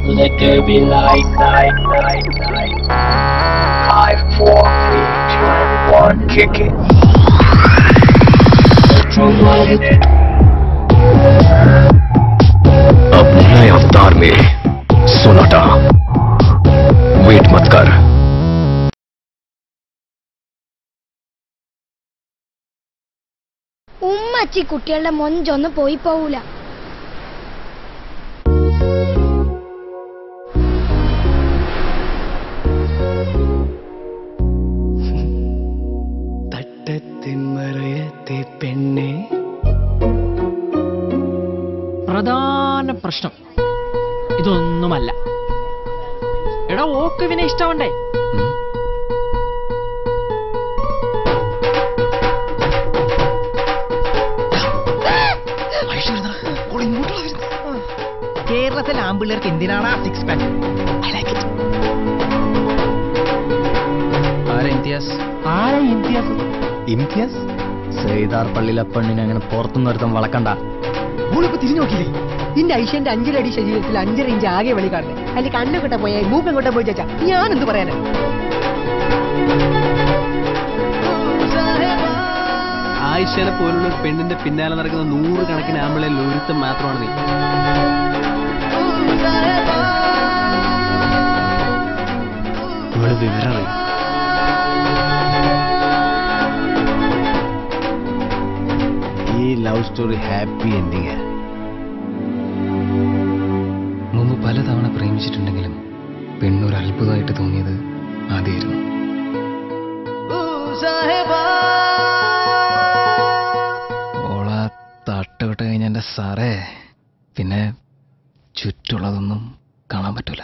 Let there be light, light, light, light. 5, 4, 3, 2, 1, kick it. अब नए अवतार में सोनाटा वेट मत कर। ഉമ്മച്ചി കുട്ടികളുടെ മൊഞ്ചൊന്ന് പോയി പോവൂല. തട്ടത്തിന്മറയത്തെ പെണ്ണെ പ്രധാന പ്രശ്നം ഇതൊന്നുമല്ല. എടാ ഓക്കുവിനെ ഇഷ്ടമുണ്ടേ. കേരളത്തിലെ ആമ്പിള്ളേർക്ക് എന്തിനാണ് ആ സിക്സ് പാക്ക്? ഇംതിയാസ് സൈദാർ പള്ളിയിലെ പെണ്ണിനെ അങ്ങനെ പുറത്തുനിന്ന് ഒരുത്തം വളക്കണ്ട. മോളിപ്പോ തിരിഞ്ഞു നോക്കിയില്ലേ? നിന്റെ ഐഷ്യന്റെ 5 അടി ശരീരത്തിൽ 5 ഇഞ്ച് ആകെ വെളി കാണുന്നത്. അല്ലെങ്കിൽ കണ്ണുകൊട്ട പോയാൽ മൂക്കങ്ങോട്ട പോയി ചേച്ചാ ഞാൻ എന്ത് പറയാനാ? ആയിഷനെ പോലുള്ള ഒരു പെണ്ണിന്റെ പിന്നാലെ നടക്കുന്ന 100 കണക്കിന് ആമ്പിളയിൽ ഒരുത്തം മാത്രമാണ് നീ. ഇവള് വിവരറിയും. ഈ ലവ് സ്റ്റോറി ഹാപ്പി എൻഡിങ്. മുമ്പ് പലതവണ പ്രേമിച്ചിട്ടുണ്ടെങ്കിലും പെണ്ണൊരു അത്ഭുതമായിട്ട് തോന്നിയത് ആദ്യമായിരുന്നു. ഓള തട്ടുവിട്ട് കഴിഞ്ഞ എൻ്റെ സാറേ പിന്നെ ചുറ്റുള്ളതൊന്നും കാണാൻ പറ്റൂല.